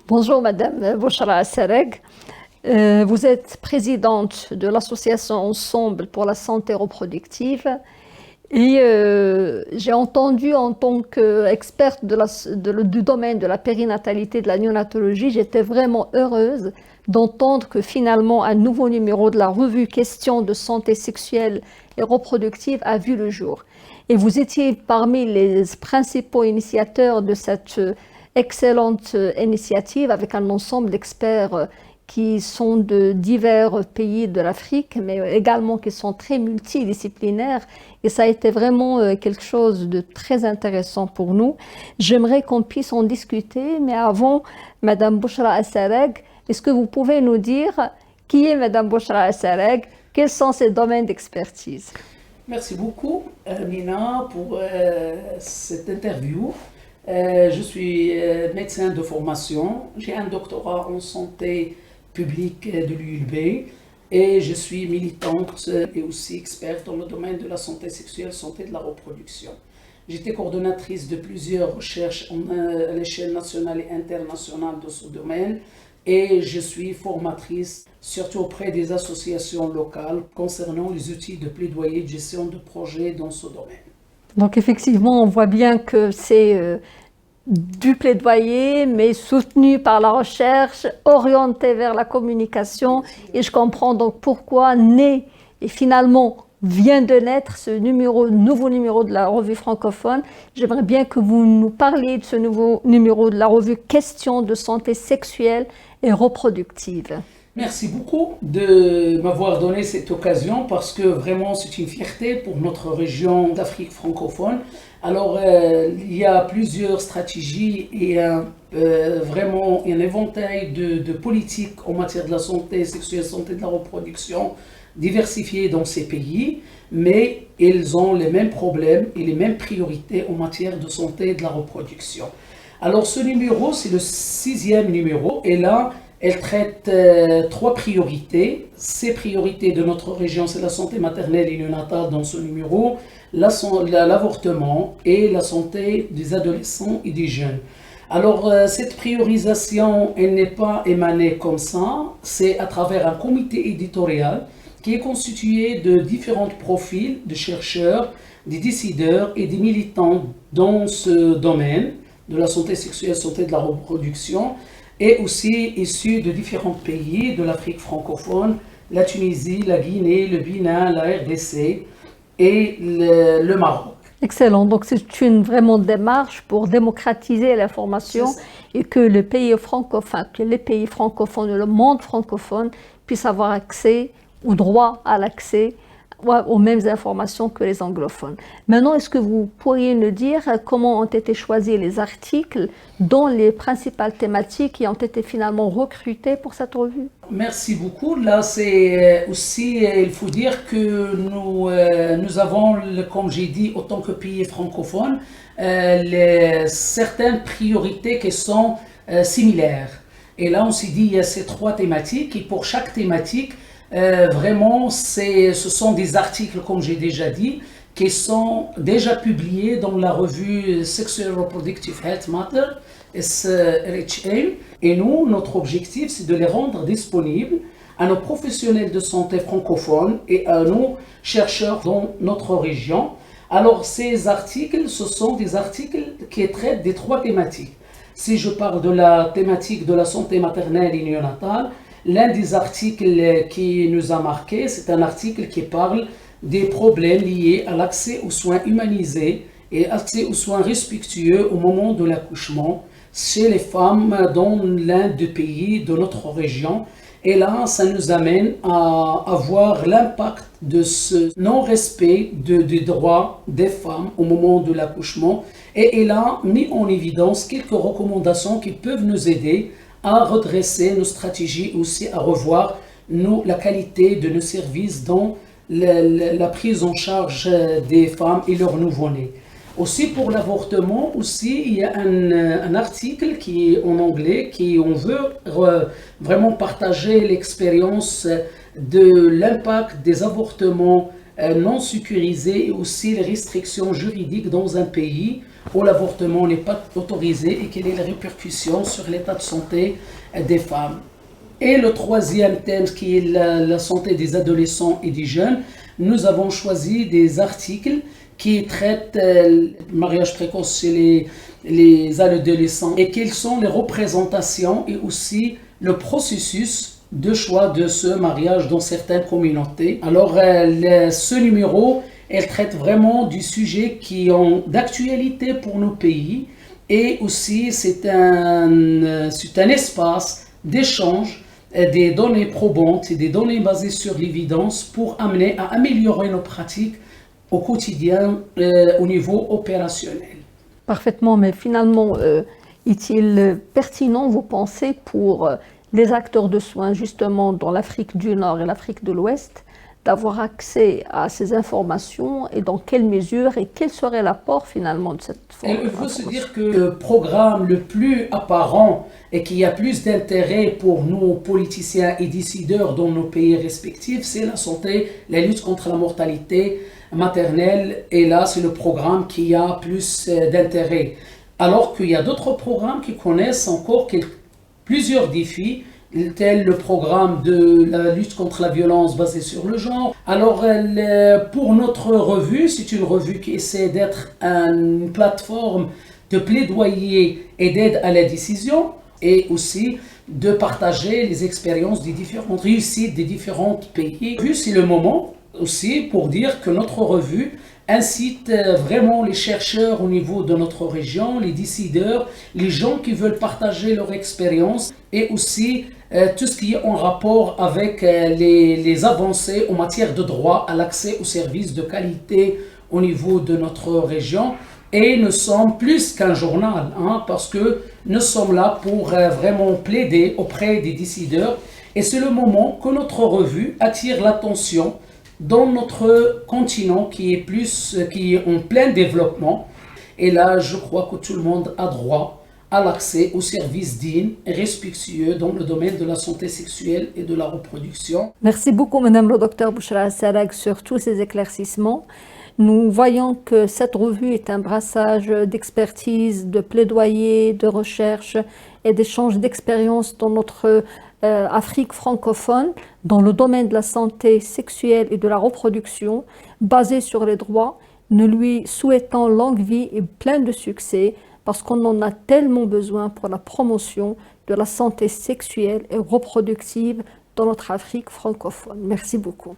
Bonjour Madame Bouchra Assereg. Vous êtes présidente de l'association Ensemble pour la santé reproductive et j'ai entendu en tant qu'experte du domaine de la périnatalité, de la néonatologie, j'étais vraiment heureuse d'entendre que finalement un nouveau numéro de la revue Questions de santé sexuelle et reproductive a vu le jour. Et vous étiez parmi les principaux initiateurs de cette excellente initiative avec un ensemble d'experts qui sont de divers pays de l'Afrique, mais également qui sont très multidisciplinaires. Et ça a été vraiment quelque chose de très intéressant pour nous. J'aimerais qu'on puisse en discuter, mais avant, Madame Bouchra Assereg, est-ce que vous pouvez nous dire qui est Madame Bouchra Assereg? Quels sont ses domaines d'expertise? Merci beaucoup, Mina, pour cette interview. Je suis médecin de formation, j'ai un doctorat en santé publique de l'ULB et je suis militante et aussi experte dans le domaine de la santé sexuelle, santé de la reproduction. J'étais coordonnatrice de plusieurs recherches à l'échelle nationale et internationale de ce domaine et je suis formatrice surtout auprès des associations locales concernant les outils de plaidoyer de gestion de projets dans ce domaine. Donc effectivement, on voit bien que c'est du plaidoyer, mais soutenu par la recherche, orienté vers la communication. Et je comprends donc pourquoi naît et finalement vient de naître ce nouveau numéro de la revue francophone. J'aimerais bien que vous nous parliez de ce nouveau numéro de la revue Questions de santé sexuelle et reproductive. Merci beaucoup de m'avoir donné cette occasion parce que vraiment c'est une fierté pour notre région d'Afrique francophone. Alors il y a plusieurs stratégies et vraiment un éventail de politiques en matière de la santé sexuelle, santé de la reproduction diversifiées dans ces pays, mais ils ont les mêmes problèmes et les mêmes priorités en matière de santé de la reproduction. Alors ce numéro, c'est le 6e numéro et là, elle traite 3 priorités. Ces priorités de notre région, c'est la santé maternelle et néonatale dans ce numéro, l'avortement et la santé des adolescents et des jeunes. Alors cette priorisation, elle n'est pas émanée comme ça, c'est à travers un comité éditorial qui est constitué de différents profils de chercheurs, des décideurs et des militants dans ce domaine de la santé sexuelle, santé de la reproduction, et aussi issus de différents pays de l'Afrique francophone, la Tunisie, la Guinée, le Bénin, la RDC et le Maroc. Excellent, donc c'est une vraiment démarche pour démocratiser l'information et que les pays francophones, le monde francophone puisse avoir accès ou droit à l'accès aux mêmes informations que les anglophones. Maintenant, est-ce que vous pourriez nous dire comment ont été choisis les articles dont les principales thématiques qui ont été finalement recrutées pour cette revue? Merci beaucoup. Là, c'est aussi, il faut dire que nous avons, comme j'ai dit, autant que pays francophones, certaines priorités qui sont similaires. Et là, on s'est dit, il y a ces 3 thématiques et pour chaque thématique, vraiment, ce sont des articles, comme j'ai déjà dit, qui sont déjà publiés dans la revue Sexual Reproductive Health Matter, SRHA. Et nous, notre objectif, c'est de les rendre disponibles à nos professionnels de santé francophones et à nos chercheurs dans notre région. Alors, ces articles, ce sont des articles qui traitent des 3 thématiques. Si je parle de la thématique de la santé maternelle et néonatale, l'un des articles qui nous a marqué, c'est un article qui parle des problèmes liés à l'accès aux soins humanisés et accès aux soins respectueux au moment de l'accouchement chez les femmes dans l'un des pays de notre région. Et là, ça nous amène à voir l'impact de ce non-respect des droits des femmes au moment de l'accouchement. Et il a mis en évidence quelques recommandations qui peuvent nous aider à redresser nos stratégies, aussi à revoir la qualité de nos services dans la prise en charge des femmes et leurs nouveau-nés. Aussi pour l'avortement, aussi il y a un article qui est en anglais, on veut vraiment partager l'expérience de l'impact des avortements non sécurisés et aussi les restrictions juridiques dans un pays où l'avortement n'est pas autorisé et quelles sont les répercussions sur l'état de santé des femmes. Et le troisième thème qui est la santé des adolescents et des jeunes, nous avons choisi des articles qui traitent le mariage précoce chez les adolescents et quelles sont les représentations et aussi le processus de choix de ce mariage dans certaines communautés. Alors ce numéro, elle traite vraiment du sujet qui est d'actualité pour nos pays et aussi c'est un espace d'échange des données probantes et des données basées sur l'évidence pour amener à améliorer nos pratiques au quotidien au niveau opérationnel. Parfaitement, mais finalement, est-il pertinent, vous pensez, pour les acteurs de soins, justement dans l'Afrique du Nord et l'Afrique de l'Ouest, d'avoir accès à ces informations et dans quelle mesure et quel serait l'apport finalement de cette forme? Il faut se dire que le programme le plus apparent et qui a plus d'intérêt pour nous politiciens et décideurs dans nos pays respectifs, c'est la santé, la lutte contre la mortalité maternelle. Et là, c'est le programme qui a plus d'intérêt. Alors qu'il y a d'autres programmes qui connaissent encore plusieurs défis, tel le programme de la lutte contre la violence basée sur le genre. Alors, pour notre revue, c'est une revue qui essaie d'être une plateforme de plaidoyer et d'aide à la décision et aussi de partager les expériences des différentes réussites des différents pays. C'est le moment aussi pour dire que notre revue incite vraiment les chercheurs au niveau de notre région, les décideurs, les gens qui veulent partager leur expérience et aussi tout ce qui est en rapport avec les avancées en matière de droit à l'accès aux services de qualité au niveau de notre région. Et nous sommes plus qu'un journal, parce que nous sommes là pour vraiment plaider auprès des décideurs. Et c'est le moment que notre revue attire l'attention dans notre continent qui est en plein développement. Et là, je crois que tout le monde a droit à l'accès aux services dignes et respectueux dans le domaine de la santé sexuelle et de la reproduction. Merci beaucoup, Madame le Docteur Bouchra Sarrag, sur tous ces éclaircissements. Nous voyons que cette revue est un brassage d'expertise, de plaidoyer, de recherche et d'échange d'expériences dans notre Afrique francophone, dans le domaine de la santé sexuelle et de la reproduction, basé sur les droits. Nous lui souhaitons longue vie et plein de succès parce qu'on en a tellement besoin pour la promotion de la santé sexuelle et reproductive dans notre Afrique francophone. Merci beaucoup.